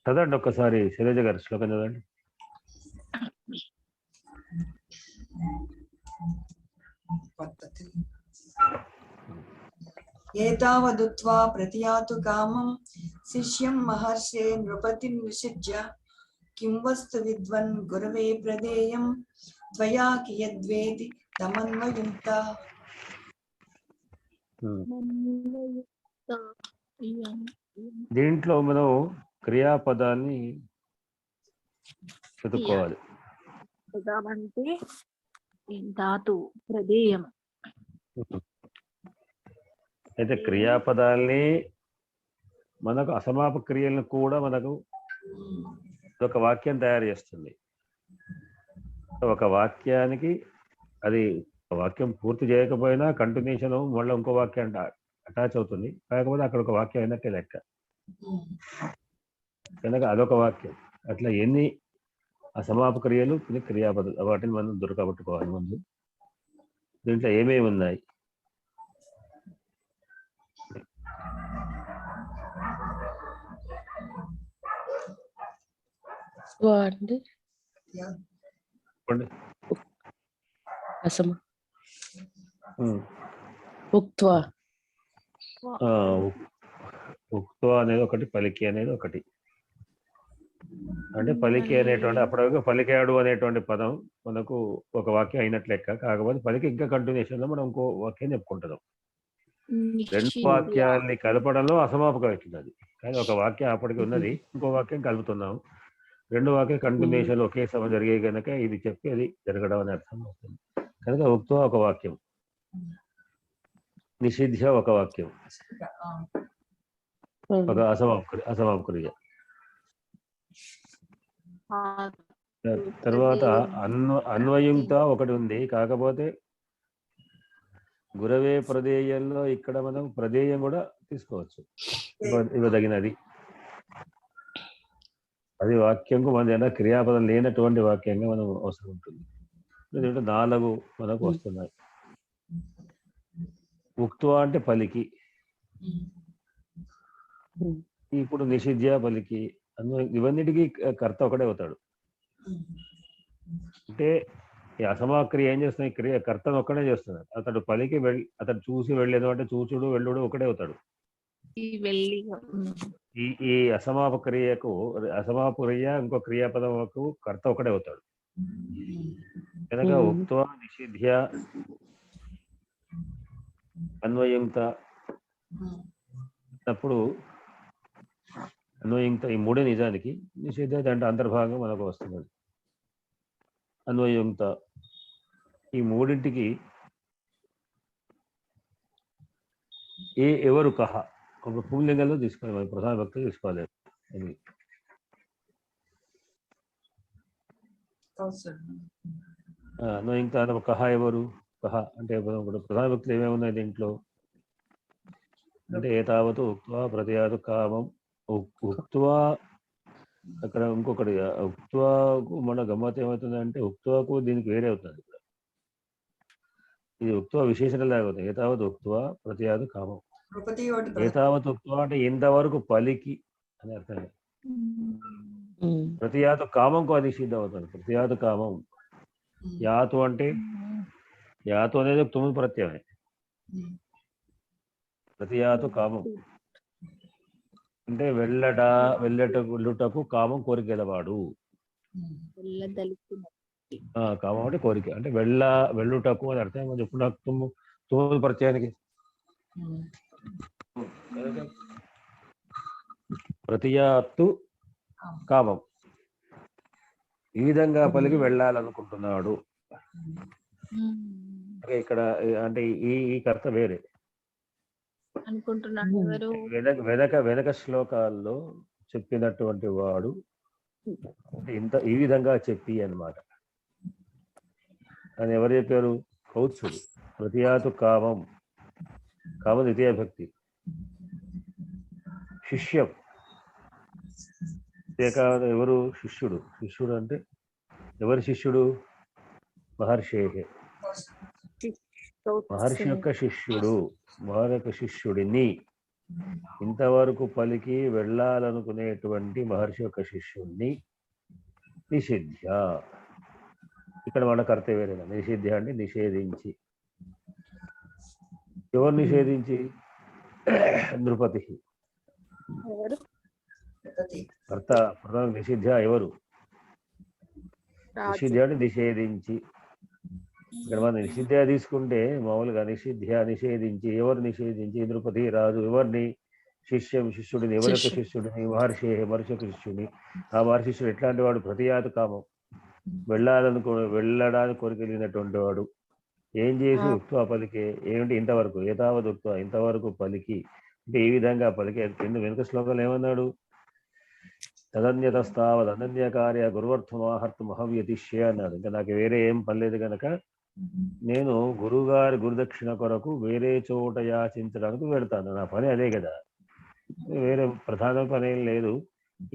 చదవండి ఒక్కసారి శైలజ గారు శ్లోకం చదవండి. ఏతావదుత్వా ప్రతియాతు కామం శిష్యం మహర్షే నృపతిం విసిజ్య కిం వస్తు విద్వన్ గురవే ప్రదేయం త్వయా కియద్వేది తమన్వయుక్త. దీంట్లో మనం క్రియాపదాన్ని చదువుకోవాలి. అంటే ధాతు ప్రదేయం. అయితే క్రియాపదాల్ని మనకు అసమాప క్రియలను కూడా మనకు ఒక వాక్యం తయారు చేస్తుంది. ఒక వాక్యానికి అది వాక్యం పూర్తి చేయకపోయినా కంటిన్యూషన్ మళ్ళీ ఇంకో వాక్యం అటాచ్ అవుతుంది. కాకపోతే అక్కడ ఒక వాక్యం అయినట్టే లెక్క, కనుక అదొక వాక్యం. అట్లా ఎన్ని అసమాప క్రియలు క్రియాపదాలు వాటిని మనం దొరకబట్టుకోవాలి. ముందు దీంట్లో ఏమేమి ఉన్నాయి? ఉక్త్వా అనేది ఒకటి, పలికి అనేది ఒకటి. అంటే పలికి అనేటువంటి అప్పటివరకు పలికాడు అనేటువంటి పదం మనకు ఒక వాక్యం అయినట్లు లెక్క. కాకపోతే పలికి ఇంకా కంటిన్యూషన్ లో మనం ఇంకో వాక్యం చెప్పుకుంటున్నాం. రెండు వాక్యాన్ని కలపడంలో అసమాపకం అవుతుంది అది. కానీ ఒక వాక్యం అప్పటికి ఉన్నది, ఇంకో వాక్యం కలుపుతున్నాం. రెండు వాక్యం కంటిన్యూషన్ ఒకే సమయం జరిగే కనుక ఇది చెప్పి అది జరగడం అనే అర్థం అవుతుంది. కనుక ఉక్త్వా ఒక వాక్యం, నిషిధ్య ఒక వాక్యం, ఒక అసమాప క్రియ. తర్వాత అన్వయుక్త ఒకటి ఉంది. కాకపోతే గురవే ప్రదేయంలో ఇక్కడ మనం ప్రదేయం కూడా తీసుకోవచ్చు, ఇవ్వదగినది. అది వాక్యంకు మన ఏదైనా క్రియాపదం లేనటువంటి వాక్యంగా మనం అవసరం ఉంటుంది. ఎందుకంటే 4 మనకు వస్తున్నాయి. ఉక్త్వా అంటే పలికి, ఇప్పుడు నిషిధ్య పలికి, ఇవన్నిటికీ కర్త ఒకటే అవుతాడు. అంటే ఈ అసమాక్రియ ఏం చేస్తున్నాయి? క్రియ కర్తను ఒక్కడే చేస్తున్నాడు. అతడు పలికి అతడు చూసి వెళ్ళేది అంటే చూచుడు వెళ్ళుడు ఒకటే అవుతాడు. ఈ అసమాప క్రియకు అసమాప క్రియ ఇంకో క్రియాపదకు కర్త ఒకటే అవుతాడు. కనుక ఉక్త్వా నిషిధ్య అన్వయుక్త అప్పుడు అన్వయుక్త ఈ మూడే నిజానికి. నిషిద్ధ అంటే అంతర్భాగం మనకు వస్తుంది. అన్వయుక్త ఈ మూడింటికి ఎవరు కహ ఒక పుంలింగంలో తీసుకోవాలి, ప్రధాన భక్తులు తీసుకోవాలి. అన్వయుక్త కహ ఎవరు? కహ అంటే ప్రధాన భక్తులు ఏమేమి ఉన్నాయి దీంట్లో అంటే ఏతావతు ఉక్త్వా ప్రతియాతు కామం. ఉక్త్వా అక్కడ ఇంకొకటి ఉక్త్వాకు మన గమ్మత్ ఏమవుతుంది ఉక్త్వాకు దీనికి వేరే అవుతుంది. ఇది ఉక్త్వా విశేషణ లేకపోతుంది. ఏతావత్ ఉక్త్వా ప్రతియాతు కామం. ఏతావత్ ఉక్త్వా అంటే ఇంతవరకు పలికి అని అర్థం. ప్రతియాతు కామంకు అది సిద్ధం అవుతుంది. ప్రతియాతు కామం. యాతు అంటే యాతు అనేది 9 ప్రత్యయమే. ప్రతియాతు కామం అంటే వెళ్ళుటకు కామం కోరిక గలవాడు. కామం అంటే కోరిక, అంటే వెళ్ళుటకు అని అర్థం. చెప్పుకున్న 9 ప్రత్యయానికి ప్రతియాత్తు కామం. ఈ విధంగా పలికి వెళ్ళాలనుకుంటున్నాడు. ఇక్కడ అంటే ఈ కర్త వేరే వెనక శ్లోకాల్లో చెప్పినటువంటి వాడు ఈ విధంగా చెప్పి అన్నమాట. అని ఎవరు చెప్పారు? కౌత్సుడు. ప్రతియాతు కామం, కామ ద్వితీయ భక్తి. శిష్యం ఎవరు? శిష్యుడు. శిష్యుడు అంటే ఎవరి శిష్యుడు? మహర్షి యొక్క శిష్యుడు. మహర్షి యొక్క శిష్యుడిని ఇంతవరకు పలికి వెళ్ళాలనుకునేటువంటి మహర్షి యొక్క శిష్యుణ్ణి నిషిధ్య. ఇక్కడ మన కర్తవ్యం నిషిధ్య అంటే నిషేధించి. ఎవరు నిషేధించి? నృపతి. కర్త ప్రధాన నిషిధ్య ఎవరు? నిషిధ్య అంటే నిషేధించి. ఇక్కడ మనం నిషిధ్య తీసుకుంటే మామూలుగా నిషేధించి. ఎవరు నిషేధించి? నృపతి రాజు. ఎవరిని? శిష్యుడిని. ఎవరి యొక్క శిష్యుడిని? మహర్షి యొక్క శిష్యుడిని. ఆ మహర్షి శిష్యుడు ఎట్లాంటి వాడు? ప్రతియాతు కామం, వెళ్ళడానికి కోరికెళ్ళినటువంటి వాడు. ఏం చేసి? ఉక్త్వా పలికే. ఏమిటి? ఇంతవరకు. ఏతావత్ ఉక్త్వా, ఇంతవరకు పలికి. అంటే ఈ విధంగా పలికే. వెనుక శ్లోకాలు ఏమన్నాడు? తదన్యతస్తావద్ అనన్యకార్య గురువర్థమాహర్తమహవ్యతిష్య అన్నాడు. ఇంకా నాకు వేరే ఏం పనిలేదు కనుక నేను గురుగారి గురుదక్షిణ కొరకు వేరే చోట యాచించడానికి వెళ్తాను. నా పని అదే కదా, వేరే ప్రధాన పని ఏం లేదు.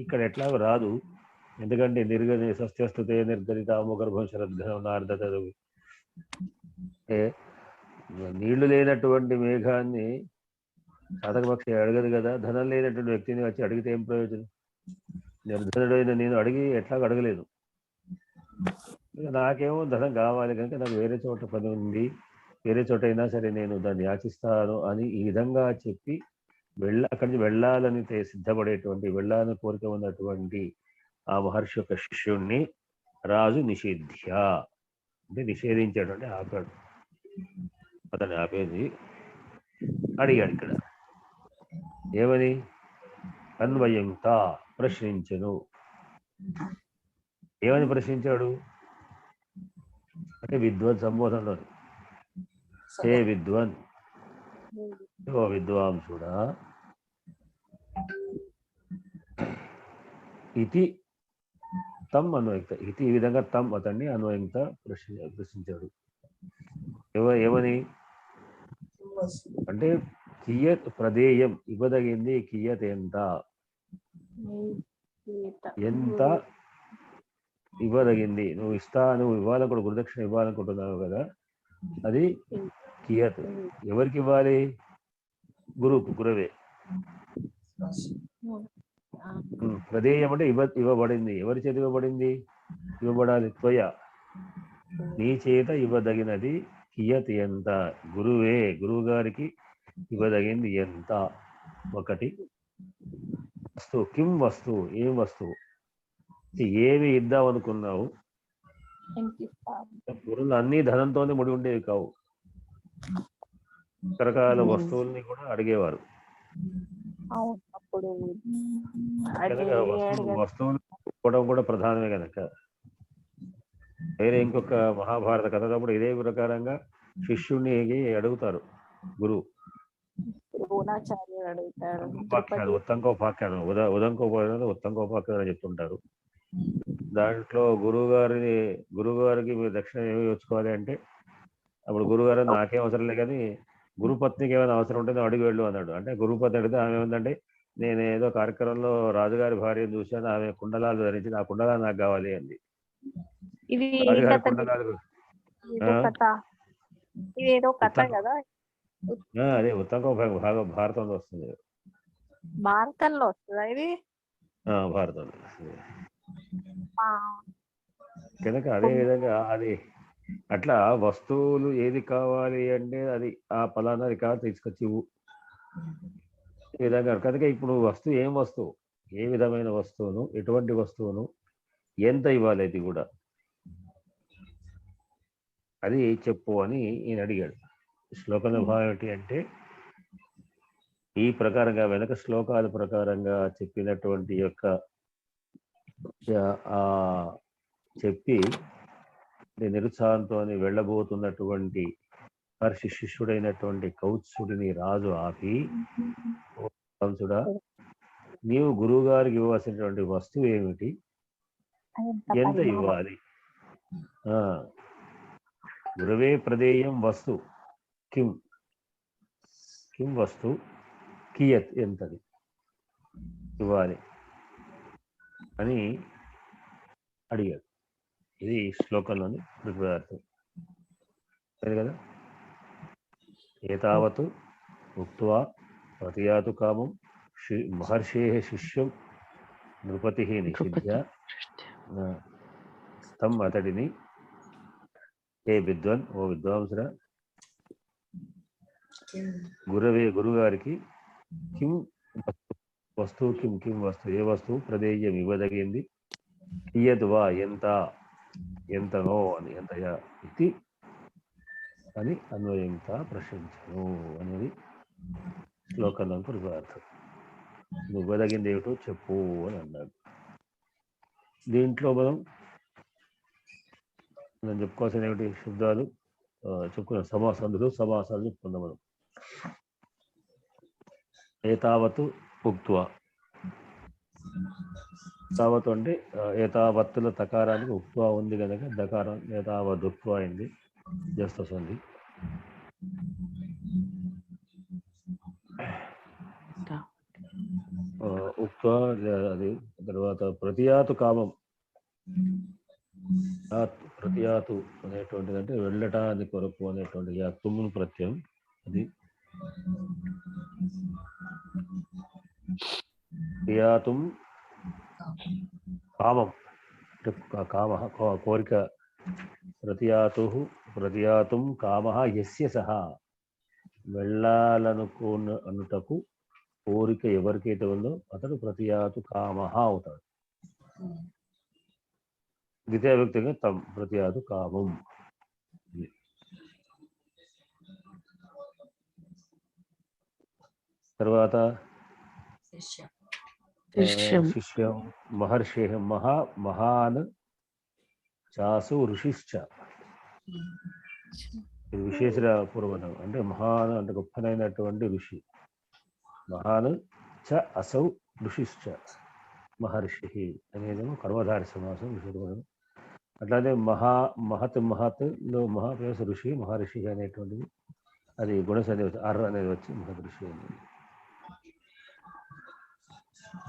ఇక్కడ ఎట్లా రాదు, ఎందుకంటే సస్యస్తుతే నిర్గరితాము గర్భం శ్రద్ధ నార్దత. నీళ్లు లేనటువంటి మేఘాన్ని సాధకపక్షి అడగదు కదా. ధనం లేనటువంటి వ్యక్తిని వచ్చి అడిగితే ఏం ప్రయోజనం? నిర్ధనుడైన నేను ఎట్లా అడగలేదు. నాకేమో ధనం కావాలి కనుక నాకు వేరే చోట పని ఉంది, వేరే చోట అయినా సరే నేను దాన్ని యాచిస్తాను అని ఈ విధంగా చెప్పి అక్కడి నుంచి వెళ్ళాలని సిద్ధపడేటువంటి, వెళ్ళాలని కోరిక ఉన్నటువంటి ఆ మహర్షి యొక్క శిష్యుణ్ణి రాజు నిషేధ్య అంటే నిషేధించాడు, అంటే ఆపాడు. అతన్ని ఆపేది అడిగాడు. ఇక్కడ ఏమని? అన్వయంత ప్రశ్నించను. ఏమని ప్రశ్నించాడు అంటే విద్వన్ సంబోధనలో, హే విద్వన్, ఓ విద్వాంసుడా, ఇది తమ్ అన్వయంత, ఇది ఈ విధంగా తమ్ అతన్ని అన్వయంత ప్రశ్నించాడు. ఏమని అంటే కియత్ ప్రదేయం, ఇవ్వదగింది కియత్ ఎంత, ఎంత ఇవ్వదగింది. నువ్వు ఇవ్వాలనుకుంటు గురుదక్షిణ ఇవ్వాలనుకుంటున్నావు కదా, అది కియత్. ఎవరికి ఇవ్వాలి? గురువే. ప్రదేయం అంటే ఇవ్వబడింది. ఎవరి చేత ఇవ్వబడింది? ఇవ్వబడాలి త్వయ, నీ చేత ఇవ్వదగినది. కియత్ ఎంత, గురువు గారికి ఇవ్వదగింది ఎంత. ఒకటి వస్తువు, కిం వస్తువు, ఏం వస్తువు, ఏమి ఇద్దాం అనుకున్నావు. గురువులు అన్ని ధనంతోనే ముడి ఉండేవి కావు, రకరకాల వస్తువుల్ని కూడా అడిగేవారు. వస్తువులు ఇవ్వడం కూడా ప్రధానమే కనుక. వేరే ఇంకొక మహాభారత కథప్పుడు ఇదే ప్రకారంగా శిష్యుణ్ణి అడుగుతారు గురువు. ఉత్తంకోపాఖ్యానం ఉత్తంకోపాఖ్యానం చెప్తుంటారు. దాంట్లో గురువుగారికి మీరు దక్షిణ ఏమి వచ్చుకోవాలి అంటే, అప్పుడు గురువుగారు నాకేం అవసరం లేదు కానీ గురుపత్నికి ఏమైనా అవసరం ఉంటుందో అడిగి వెళ్ళు అన్నాడు. అంటే గురుపత్ని అడిగితే ఆమె ఏమందంటే, నేను ఏదో కార్యక్రమంలో రాజుగారి భార్యను చూశాను, ఆమె కుండలాలు ధరించి ఆ కుండలాలు నాకు కావాలి అంది. రాజుగారి కుండలాలు అదే ఉత్తంకో భారతంలో వస్తుంది. భారతంలో వస్తుందా ఇది? భారతంలో కనుక అదే విధంగా అది అట్లా వస్తువులు ఏది కావాలి అంటే అది ఆ ఫలానాది కాదు తీసుకొచ్చి ఈ విధంగా. కనుక ఇప్పుడు ఏం వస్తువు, ఏ విధమైన వస్తువును, ఎటువంటి వస్తువును, ఎంత ఇవ్వాలి, అది కూడా అది చెప్పు అని ఈయన అడిగాడు. శ్లోకంలో భావం ఏంటి అంటే, ఈ ప్రకారంగా వెనక శ్లోకాల ప్రకారంగా చెప్పినటువంటి యొక్క చెప్పి నిరుత్సాహంతో వెళ్ళబోతున్నటువంటి మహర్షి శిష్యుడైనటువంటి కౌత్సుడిని రాజు ఆపి, కంసుడా, నీవు గురువు గారికి ఇవ్వాల్సినటువంటి వస్తువు ఏమిటి, ఎంత ఇవ్వాలి? గురవే ప్రదేయం వస్తు కిం వస్తు కియత్, ఎంతది ఇవ్వాలి అని అడిగాడు. ఇది శ్లోకంలోని ప్రతిపదార్థం సరే కదా. ఏతావత్ ఉక్త్వా ప్రతియాతు కామం మహర్షేః శిష్యం నృపతిః నిషిధ్య తం అతడిని హే విద్వన్ ఓ విద్వాంసురా గురవే గురుగారికి కిం వస్తువు కిం వస్తువు ఏ వస్తువు ప్రదేయం ఇవ్వదగింది కియద్ వా ఎంతనో అని ఎంతయా ఇది అని అన్వయంగా ప్రశ్నించను అనేది శ్లోకంలో అర్థం. నువ్వు ఇవ్వదగింది ఏమిటో చెప్పు అని అన్నాడు. దీంట్లో మనం చెప్పుకోవాల్సిన ఏమిటి శబ్దాలు చెప్పుకున్నాం. సమాసాలు చెప్పుకుందాం మనం. ఏతావత్ ఉక్త్వా, ఏతావత్ అంటే ఏతావత్తుల తకారానికి ఉక్త్వా ఉంది కనుక దకారం ఏతావద్ ఉక్త్వా అయింది, జస్ట్ వస్తుంది. ఉక్త్వా అది తర్వాత ప్రతియాతు కామం, ప్రతియాతు అనేటువంటిది అంటే వెళ్ళటానికి కొరకు అనేటువంటి తుమ్మును ప్రత్యయం. అది ప్రతియాతుం కామం అంటే కామ కోరిక. ప్రతియాతుం కామ యస్య సహా వెళ్ళాలనుకున్నటకు కోరిక ఎవరికైతే ఉందో అతడు ప్రతియాతు కామ అవుతాడు. ద్వితీయ వ్యక్తిగా తం ప్రతియాతు కామం. తర్వాత శిష్యం మహర్షి మహాన్ చాసు ఋషిశ్చ. ఇది విశేష పూర్వపదం. అంటే మహాన్ అంటే గొప్పనైనటువంటి ఋషి. మహాన్ చ అసౌ ఋషిశ్చ మహర్షి అనేదేమో కర్మధారి సమాసం విశేషపదం. అట్లానే మహత్ లో మహా ప్లస్ ఋషి మహర్షి అనేటువంటిది అది గుణసంధి వచ్చి అర్ అనేది వచ్చి మహత్ ఋషి అనేది.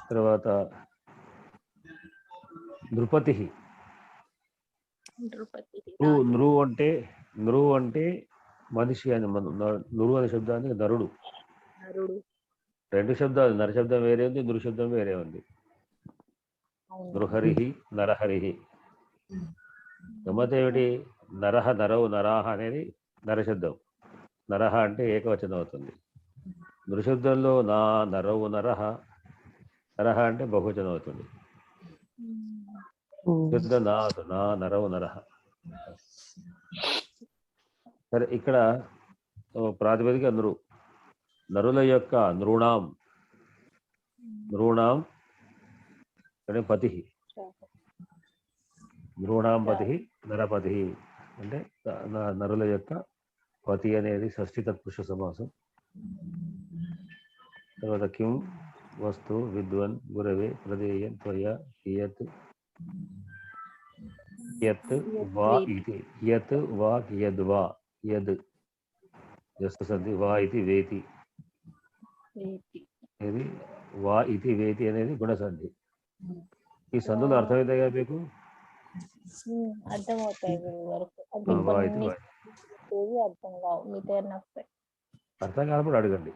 తర్వాత నృపతి. నృ అంటే మనిషి అని. నృ అనే శబ్దానికి నరుడు. రెండు శబ్దాలు, నర శబ్దం వేరే ఉంది, నృ శబ్దం వేరే ఉంది. నృహరి నరహరి. గమ్మత్ ఏమిటి? నరహ నరవు నరాహ అనేది నరశబ్దం. నరహ అంటే ఏకవచనం అవుతుంది. నృశబ్దంలో నా నరవు నరహ, నరహ అంటే బహువచనం అవుతుంది. శుద్ధ నా నరవు నరహ. సరే, ఇక్కడ ప్రాతిపదిక నరుల యొక్క నృణాం అంటే పతి. నృణాం పతి నరపతి అంటే నరుల యొక్క పతి అనేది షష్ఠి తత్పురుష సమాసం. తర్వాత కిం వస్తు విద్వన్ గురవే ప్రదేయం త్వయా కియత్ వా ఇది. యత్ వా కియద్ వా యద్ జస్ట్ సంధి. వా ఇది వేతి. ఇది వా ఇది వేతి అనేది గుణసంధి. ఈ సంధులు అర్థమవుతాయి కదా మీకు? అర్థమవుతాయి. అర్థం కానప్పుడు అడగండి.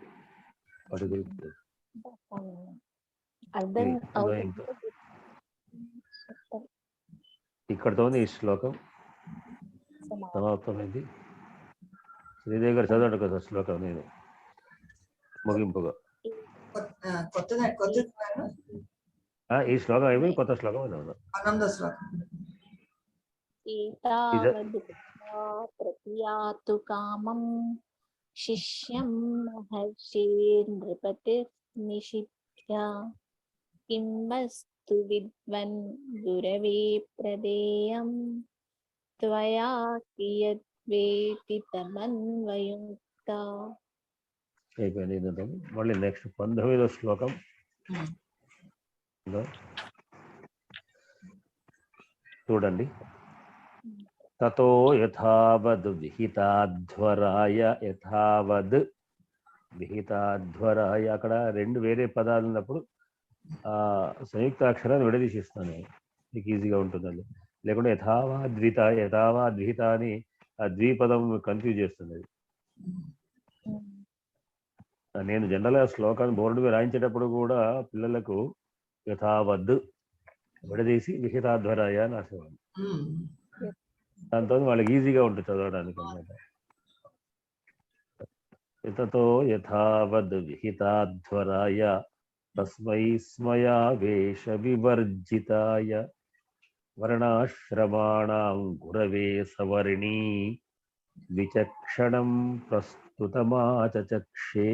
ఇక్కడతోనే ఈ శ్లోకం సమాప్తమైంది. శ్రీదేవి గారు చదవండి కదా శ్లోకం, నేను ముగింపుగా. ఈ శ్లోకం అయిపోయి కొత్త శ్లోకం ప్రతియాతు కామం శిష్యం మహర్షి నృపతి నిషిధ్య కిం వస్తు విద్వన్ గురవే ప్రదేయం త్వయా కియద్వేతి తమన్వయుక్త. అయిపోయింది. మళ్ళీ నెక్స్ట్ 19వ శ్లోకం చూడండి. తతో యథావద్ విహితాధ్వరాయ. యథావద్ విహితాధ్వరాయ. అక్కడ రెండు వేరే పదాలు ఉన్నప్పుడు సంయుక్త అక్షరాన్ని విడదీసిస్తాను, మీకు ఈజీగా ఉంటుందండి. లేకుంటే యథావా ద్విహిత అని ఆ ద్విపదం కన్ఫ్యూజ్ చేస్తుంది. నేను జనరల్గా శ్లోకాన్ని బోర్డు మీద రాయించేటప్పుడు కూడా పిల్లలకు యథావద్దు విడదీసి విహితాధ్వరాయ అని రాసేవాళ్ళు. దాంతో వాళ్ళకి ఈజీగా ఉంటుంది చదవడానికి అన్నమాట. యతతో యథావద్ విహితాధ్వరాయ తస్మై స్మయావేశ వివర్జితాయ వర్ణాశ్రమాణాం గురవే సవర్ణీ విచక్షణం ప్రస్తుతమాచచక్షే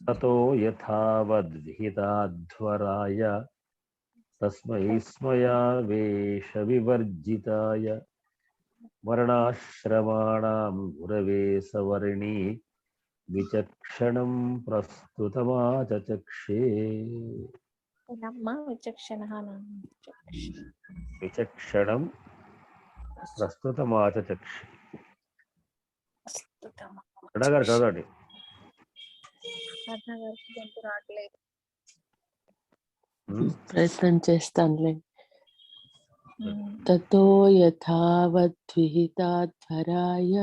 తతో యథావద్ విహితాధ్వరాయ తస్మై స్మయావేశ వివర్జితాయ వర్ణాశ్రమాణాం గురవే సవర్ణీ విచక్షణం ప్రస్తుతమాచచక్షే. విచక్షణం ప్రస్తుతమాచచక్షే. గారు చదవండి. ప్రయత్నం చేస్తానులే. తతో యథావద్విహితాధ్వరాయ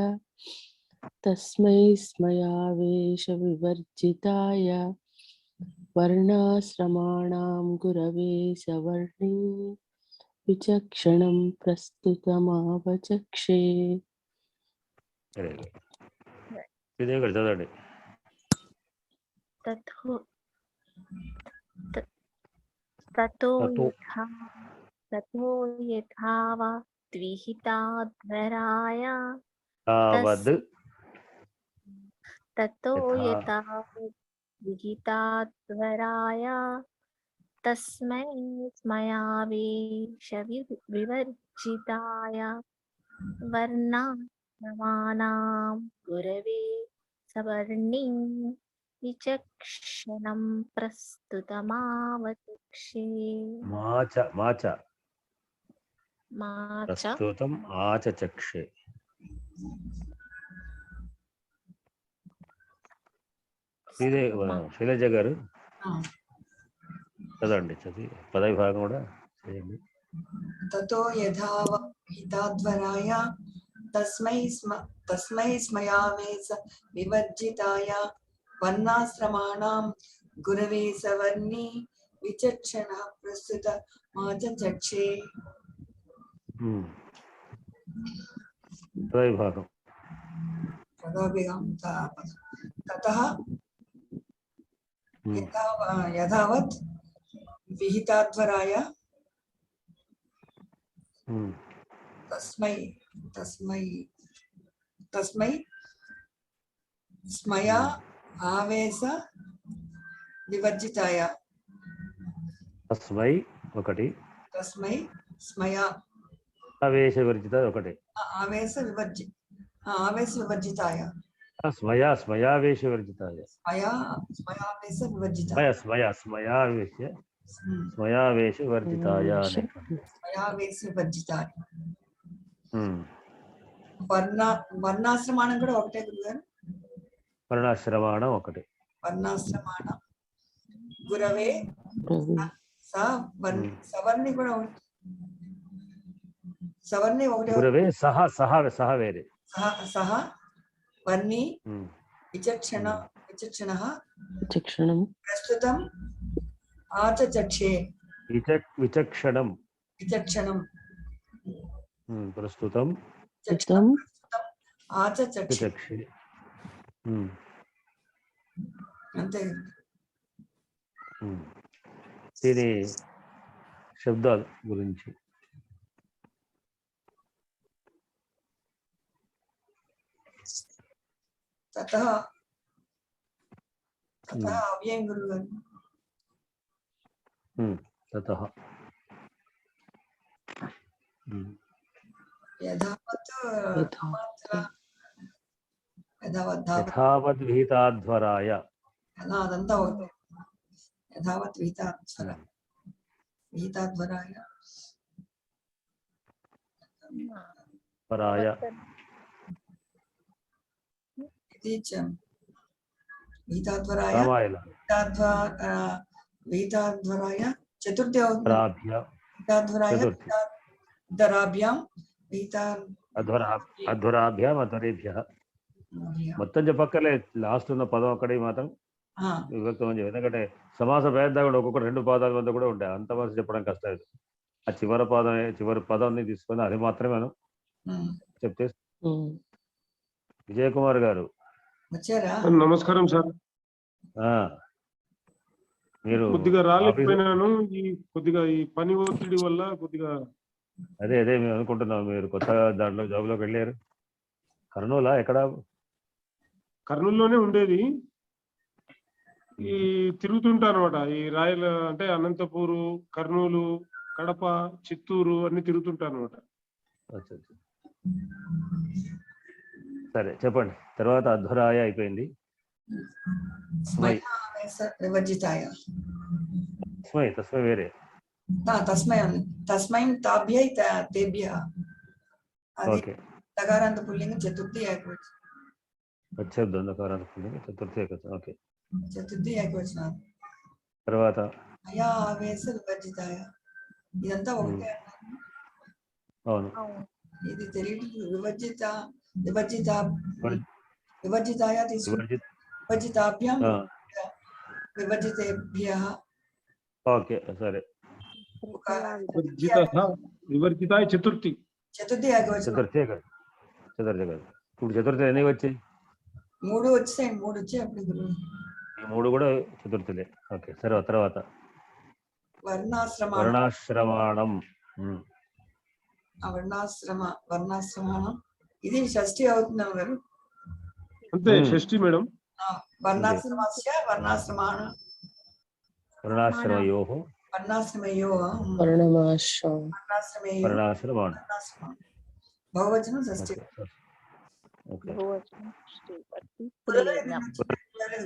తస్మై స్మయావేశ వివర్జితాయ వర్ణాశ్రమాణాం గురవే సవర్ణీ విచక్షణం ప్రస్తుతమావచక్షే. ఇదే గారు చదవండి. తతో యథావద్విహితాధ్వరాయ తస్మై స్మయావేశ వివర్జితాయ వర్ణాశ్రమాణాం గురవే సవర్ణీ విచక్షణం ప్రస్తుతమావచక్షే. ప్రస్తుతం ఆచచక్షే. ఇదే శైలజ గారు చదవండి. చదివి పదవి భాగం కూడా చేయండి. తతో యథావహితాధ్వరాయ తస్మై స్మయావేశ వివర్జితాయ వర్ణాశ్రమాణాం గురవే సవర్ణీ విచక్షణ ప్రస్తుతమాచచక్షే. పదవి భాగం. తతః యథావత్ విహితాధ్వరాయ తస్మై స్మయా ఆవేశ వివర్జితాయ. తస్మై ఒకటి. తస్మై స్మయా ఆవేశ వివర్జిత ఒకటి. ఆవేశ వివర్జితాయ. స్మయావేశ వివర్జితాయ. స్మయావేశ వివర్జితాయ. వర్ణాశ్రమాణం కూడా ఒకటే గురుగారు. వర్ణాశ్రమాణం ఒకటి. వర్ణాశ్రమాణం గురవే సవర్ణి కూడా సవర్ణి ఒకటే. గురవే సహ వేరే. సహ వర్ణి విచక్షణం ప్రస్తుతం ఆచచక్షే. విచక్షణం ప్రస్తుతం ఆచచక్షే. అంతే. దీని శబ్దాల గురించి తతః అవ్యయం గురుగారు. తతః యథావద్ విహితాధ్వరాయ. అదంతా ఒకటే. యథావత్ విహితాధ్వరాయ ఇది విహితాధ్వరాయ చతుర్థి అధ్వరాభ్యాం అధ్వరాభ్యాం అధ్వరేభ్యః మొత్తం చెప్పక్కర్లే, లాస్ట్ ఉన్న పదం అక్కడే మాత్రం విభక్తం అని చెప్పి. ఎందుకంటే సమాస భేద కూడా ఒక్కొక్కటి 2 పాదాల మధ్య కూడా ఉంటాయి, అంత వరకు చెప్పడం కష్టం. ఆ చివరి పదాన్ని తీసుకొని అది మాత్రమే మనం చెప్తే. విజయ్ కుమార్ గారు వచ్చారా? నమస్కారం సార్. మీరు కొద్దిగా రాలేకపోయినాను, కొద్దిగా ఈ పని ఒత్తిడి వల్ల కొద్దిగా. అదే మేము అనుకుంటున్నాం, మీరు కొత్త దాంట్లో జాబ్లోకి వెళ్ళారు. కర్నూలా ఎక్కడ? కర్నూలులోనే ఉండేది. ఈ తిరుగుతుంటా అనమాట, ఈ రాయల అంటే అనంతపూరు, కర్నూలు, కడప, చిత్తూరు అన్ని తిరుగుతుంటా అనమాట. సరే చెప్పండి. తర్వాత అధ్వరాయ అయిపోయింది. వివర్జితాయ. తస్మై వేరే. తస్మై ఉంది. తస్మై తాభ్యై తేభ్యః. అది ఓకే. తకారాంత పుల్లింగం చతుర్థి ఏకవచనం. తచ్చబ్దం తకారాంత పుల్లింగం చతుర్థి ఏకవచనం. ఓకే. చతుర్థి ఏకవచనం. తర్వాత అయా ఆవేశ వివర్జితాయ. ఇదంతా ఒకటే. అవును. ఇది తెలియదు. వివర్జితాయ తీసుకుంటే వివర్జితాభ్యాం వివర్జితేభ్యః. ఓకే సరే. వివర్జితాయ చతుర్థి ఏకవచనం. చతుర్థి ఏకవచనం. ఇప్పుడు చతుర్థి ఎన్ని వచ్చాయి? 3 వచ్చాయి. 3 వచ్చాయి అప్పుడు గురువు. ఈ 3 కూడా చతుర్థిలే. ఓకే. సరే. తర్వాత వర్ణాశ్రమాణం. వర్ణాశ్రమాణం ఇది షష్ఠి అవుతున్నాం గారు. అంతే, షష్ఠి మేడం. వర్ణాశ్రమస్య వర్ణాశ్రమాణం. వర్ణాశ్రమయోః వర్ణాశ్రమాణం. బహువచనం షష్ఠి.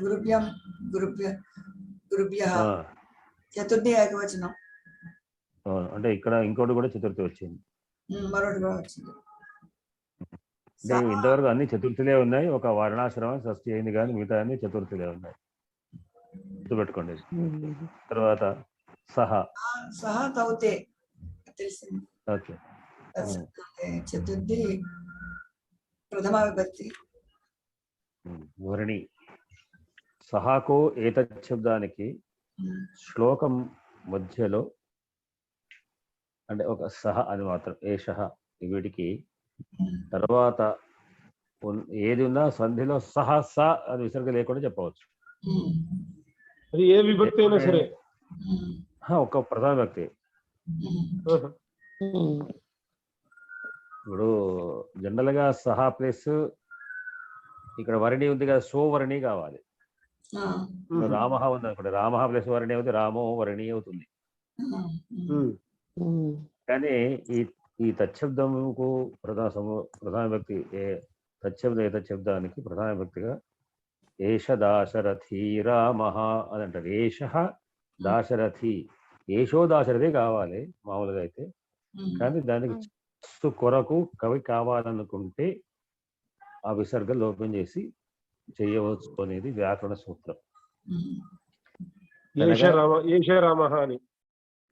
గురుభ్యః చతుర్థి ఏకవచనం. అంటే ఇక్కడ ఇంకోటి కూడా చతుర్థి వచ్చింది, మరొకటి కూడా వచ్చింది. అంటే ఇంతవరకు అన్ని చతుర్థిలే ఉన్నాయి. ఒక వర్ణాశ్రమం షష్ఠి అయింది, కానీ మిగతా అన్ని చతుర్థిలే ఉన్నాయి, గుర్తుపెట్టుకోండి. తర్వాత సహ తౌతే తెలిసింది. ఓకే. చతుర్థి ప్రథమ విభక్తి. వర్ణి. సహాకో ఏతత్ శబ్దానికి శ్లోకం మధ్యలో అంటే ఒక సహ అని మాత్రం, ఏషః వీటికి తర్వాత ఏది ఉన్నా సంధిలో సహ స అని విసర్గ లేకుండా చెప్పవచ్చు. అది ఏ విభక్తి అయినా సరే, ఒక ప్రధాన వ్యక్తి. ఇప్పుడు జనరల్ గా సహా ప్లస్ ఇక్కడ వర్ణి ఉంది కదా, సోవర్ణి కావాలి. రామ ఉంది అనుకోండి, రామ ప్లస్ వర్ణి అవుతుంది, రామో వర్ణి అవుతుంది. కానీ ఈ తచ్చబ్దముకు ప్రధాన వ్యక్తి తచ్చబ్ద ఏతచ్చబ్దానికి ప్రధాన వ్యక్తిగా ఏష దాశరథి రామః అని అంటారు. ఏష దాశరథి, ఏషో దాశరథి కావాలి మామూలుగా అయితే. కానీ దానికి కొరకు కవి కావాలనుకుంటే ఆ విసర్గ లోపం చేసి చేయవచ్చు అనేది వ్యాకరణ సూత్రం. ఏష రామః అని,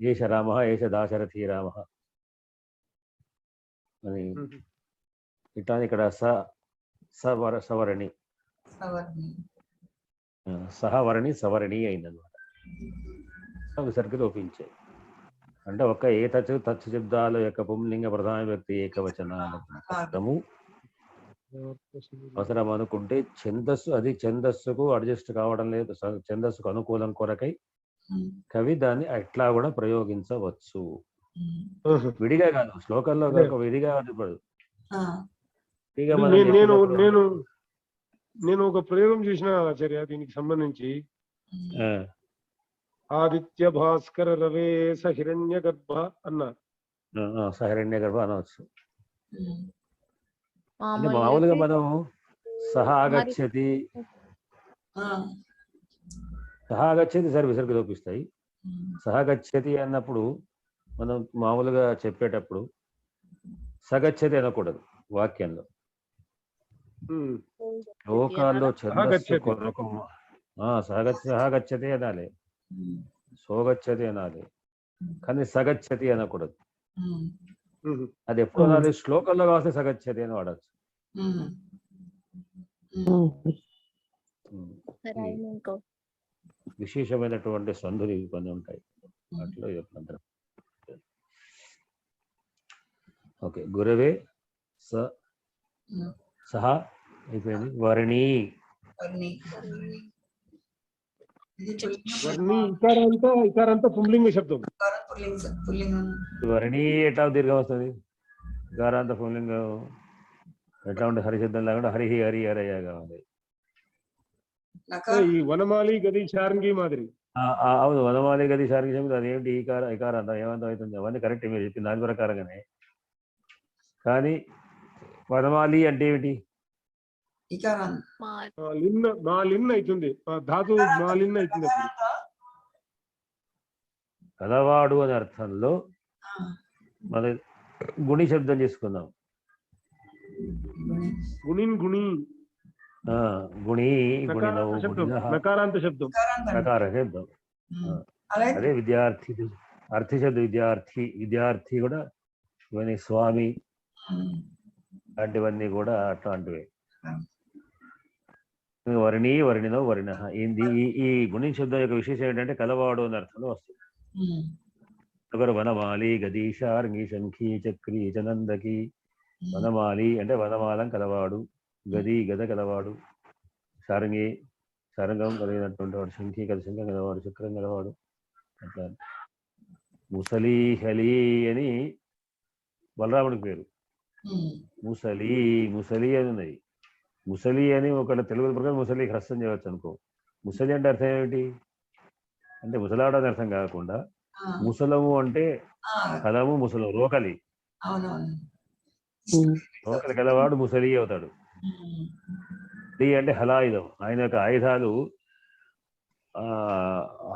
ఏష రామః, ఏష దాశరథి రామః అని. ఇట్లా ఇక్కడ సవర్ణి సహవర్ణి సవర్ణి అయిందనమాట. విసర్గ లోపించాయి. అంటే ఒక తచ్చు శబ్దాల యొక్క పుంలింగ ప్రధాన వ్యక్తి ఏకవచనాలు అవసరం అనుకుంటే ఛందస్సుకు అడ్జస్ట్ కావడం లేదు, ఛందస్సుకు అనుకూలం కొరకై కవి దాన్ని అట్లా కూడా ప్రయోగించవచ్చు. విడిగా కాదు, శ్లోకంలో విడిగా పడదు. నేను ఒక ప్రయోగం చేసిన ఆచార్య దీనికి సంబంధించి. ఆదిత్య భాస్కర రవే సహిరణ్య గర్భ అన్నా. సహిరణ్య గర్భ అనవచ్చు. అంటే మామూలుగా మనం సహాగచ్చతి సరే విసర్గ లోపిస్తాయి. సహగచ్చతి అన్నప్పుడు మనం మామూలుగా చెప్పేటప్పుడు సగచ్చతి అనకూడదు వాక్యంలో. లోకాల్లో ఛందస్సు కొరకు సహగచ్చతి అనాలి, సోగచ్చతి అనాలి, కానీ సగచ్చతి అనకూడదు. అది ఎప్పుడు అనాలి? శ్లోకంలో కావాల్సిన సగచ్చతి అని వాడచ్చు. రైమ్ ఇంకో విశేషమైనటువంటి సంధులు ఇవి కొన్ని ఉంటాయి వాటిలో ఇది ఒక మంత్రం. ఓకే, గురవే సహా అయిపోయింది. వర్ణి వర్ణి. ఇది వర్ణి ఇకారాంత పుంలింగ శబ్దం. పుల్లింగం. వర్ణి ఎట్లా దీర్ఘం వస్తుంది? గారాంత పుంలింగం ఎట్లా ఉంటే హరిశబ్దం లేకుండా హరిహి హరి హరయ్యగా ఉంది. ఈ వనమాలి గది శారంగి మాదిరి. అవును, వనమాలి గది శారంగి శబ్దం అదేమిటి ఇకారాంతం ఏమంతం అవుతుంది? అవన్నీ కరెక్ట్ మీరు చెప్పింది దాని ప్రకారంగానే. కానీ వనమాలి అంటే ఏమిటి? మాలిన్ అవుతుంది, ధాతు మాలిన్ అవుతుంది. కలవాడు అనే అర్థంలో మన గుణి శబ్దం చేసుకుందాం. గుణి నకారాంత శబ్దం. నకార శబ్దం. అదే విద్యార్థి అర్థి శబ్దం. విద్యార్థి కూడా ఇవన్నీ స్వామి లాంటివన్నీ కూడా అట్లాంటివే. వర్ణి వర్ణినో వర్ణ. ఈ గుణి శబ్దం యొక్క విశేషం ఏంటంటే కలవాడు అనే అర్థంలో వస్తుంది. ఒకరు వనమాలి గది శార్ంగి శంఖి చక్రి చనందకి. వనమాలి అంటే వనమాలం కలవాడు, గది గద కలవాడు, శారంగి శారంగం కలిగినటువంటి వాడు, శంఖి శంఖం కలవాడు, చక్రం కలవాడు. అట్లా ముసలి హలి అని బలరాముడికి పేరు. ముసలి అని ఉన్నది. ముసలి అని ఒకళ్ళ తెలుగు ప్రకారం ముసలి హ్రస్వం చేయవచ్చు అనుకో. ముసలి అంటే అర్థం ఏమిటి అంటే ముసలాడు అని అర్థం కాకుండా ముసలము అంటే కలము, ముసలం రోకలి. రోకలి కలవాడు ముసలి అవుతాడు. అంటే హలాయుధం. ఆయన యొక్క ఆయుధాలు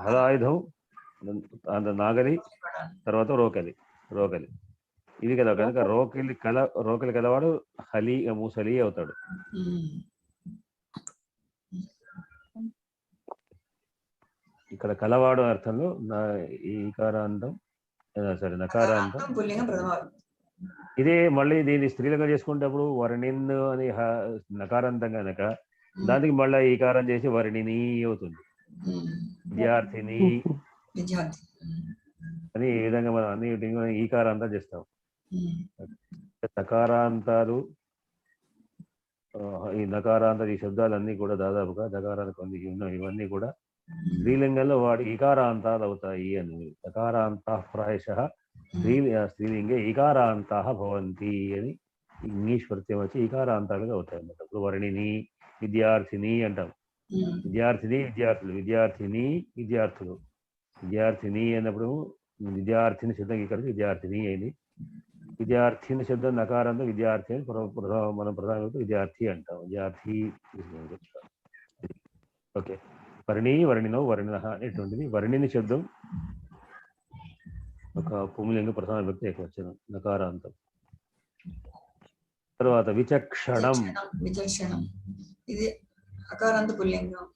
హలాయుధం, నాగలి, తర్వాత రోకలి. ఇది కదా కనుక రోకలి కలవాడు హలి ముసలి అవుతాడు. ఇక్కడ కలవాడు అర్థంలో ఈకారాంతం నకారాంతం. ఇదే మళ్ళీ దీన్ని స్త్రీలింగం చేసుకునేటప్పుడు వర్ణిన్ అని నకారాంతం కనుక దానికి మళ్ళీ ఈకారం చేసి వర్ణిని అవుతుంది. విద్యార్థిని అని ఈ విధంగా మనం అన్ని ఈకారాంతం చేస్తాం. నకారాంతాలు, ఈ నకారాంత ఈ శబ్దాలన్నీ కూడా దాదాపుగా నకారానికి ఇవన్నీ కూడా స్త్రీలింగంలో వాడి ఈకారాంతాలు అవుతాయి అని. నకారాంత ప్రాయశః స్త్రీలింగే ఈకారాంతా భవంతి అని ఇంగ్లీష్ ప్రత్యయం వచ్చి ఈకారాంతాలుగా అవుతాయి అన్నమాట. ఇప్పుడు వర్ణిని విద్యార్థిని అంటాం. విద్యార్థిని అన్నప్పుడు విద్యార్థిని శబ్దం ఇక్కడ విద్యార్థిని అయింది. విద్యార్థిని శబ్దం నకారంతో విద్యార్థి అని మనం ప్రధాన విద్యార్థి అంటాం. విద్యార్థి. ఓకే, వర్ణినో వర్ణిన అనేటువంటిది వర్ణిని శబ్దం ఒక పుంలింగ ప్రధాన వ్యక్తి ఏకవచనం నకారాంతం. తర్వాత విచక్షణం. ఇది అకారాంత పుల్లింగం.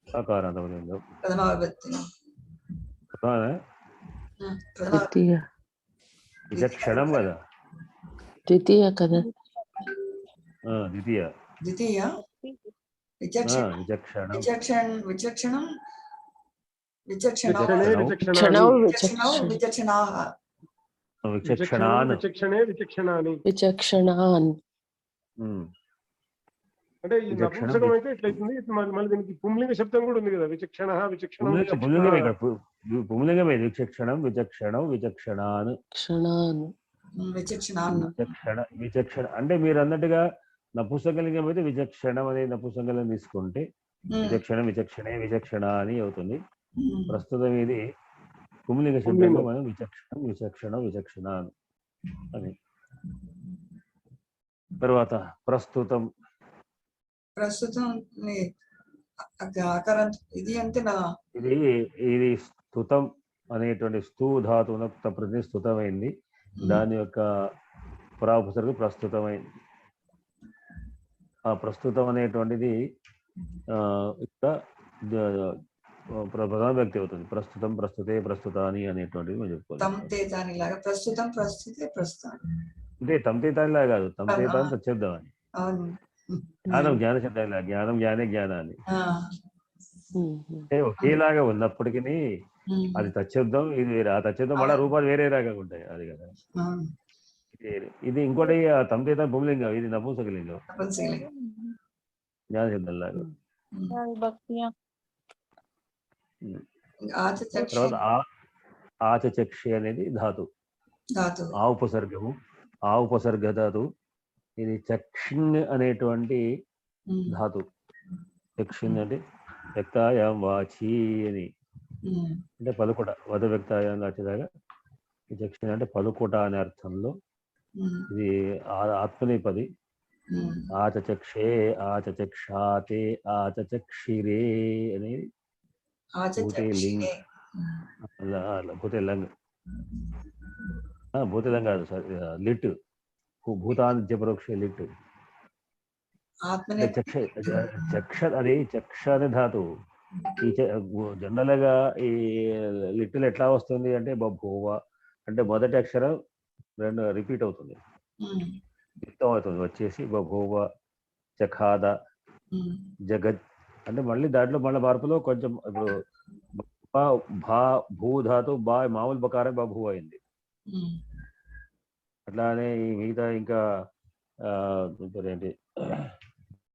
అకారాంత పుల్లింగం ప్రథమ విభక్తి. విచక్షణం కదా, ద్వితీయ కదా. ద్వితీయ విచక్షణం. అంటే ఈ నపుంసకం అయితే ఇట్లయితుంది. మళ్ళీ దీనికి పుంలింగ శబ్దం కూడా ఉంది కదా, విచక్షణ పుంలింగమే. విచక్షణ అంటే మీరు అన్నట్టుగా నపుంసకలింగం అయితే విచక్షణం అనే నపుంసకలింగం తీసుకుంటే విచక్షణ అని అవుతుంది. ప్రస్తుతం ఇది పుంలింగ శబ్దంలో మనం విచక్షణ అని. తర్వాత ప్రస్తుతం ఇది అంటే ఇది స్తుతం అనేటువంటి స్తూ ధాతువునకు ప్రతి స్తుతమైంది. దాని యొక్క పురాపసరకు ప్రస్తుతమైంది. ఆ ప్రస్తుతం అనేటువంటిది ఇక్కడ ప్రధాన వ్యక్తి అవుతుంది. ప్రస్తుతం, ప్రస్తుతే, ప్రస్తుతాని అనేటువంటిది మనం చెప్పుకోవాలి. అంటే తంతేతానిలా కాదు, తంతేతాని తెచ్చేద్దామని. జ్ఞానం జ్ఞాన శబ్దం ఇలా జ్ఞానం జ్ఞానే జ్ఞానాన్ని ఆ, అంటే ఒకేలాగా ఉన్నప్పటికీ అది తచ్చబ్దం ఇది వేరే, ఆ తచ్చబ్దం మళ్ళీ రూపాలు వేరే రకంగా ఉంటాయి. అది కదా ఆ, ఇది ఇంకోటి తంతేత పుంలింగం, ఇది నపుంసకలింగం తపస్సులే. జ్ఞాన శబ్దం లాగా. భక్తియా ఆచచక్ష తర్వాత ఆచచక్షి అనేది ధాతు, ధాతు. ఆ ఉపసర్గము, ఆ ఉపసర్గ ధాతు. ఇది చక్షిణ్ అనేటువంటి ధాతు. చక్షిణ్ అంటే వ్యక్తాయాం వాచి అని, అంటే పలుకుట, వద వ్యక్తాయంగా వచ్చేదాకా ఈ చక్షిణ్ అంటే పలుకుట అనే అర్థంలో. ఇది ఆత్మనేపది. ఆచచక్షే ఆచచక్షాతే ఆచచక్షిరే అనేది భూతే లింగ్, భూతే లంగ్, భూతే లంగ్ కాదు సార్, లిట్, భూతాంత్య పరోక్ష లిట్. ఆత్మనే చక్ష చక్ష అది చక్ష అనే ధాతువు. ఈ జనరల్ గా ఈ లిటిల్ ఎట్లా వస్తుంది అంటే బభూవ అంటే మొదటి అక్షరం రెండు రిపీట్ అవుతుంది, యుక్తం అవుతుంది, వచ్చేసి బభూవ, చఖాద, జగత్ అంటే మళ్ళీ దాంట్లో మళ్ళీ మార్పులో కొంచెం ఇప్పుడు భా భూ ధాతు బా మామూలు బకారం బభూ అయింది. అట్లానే ఈ మిగతా ఇంకా ఏంటి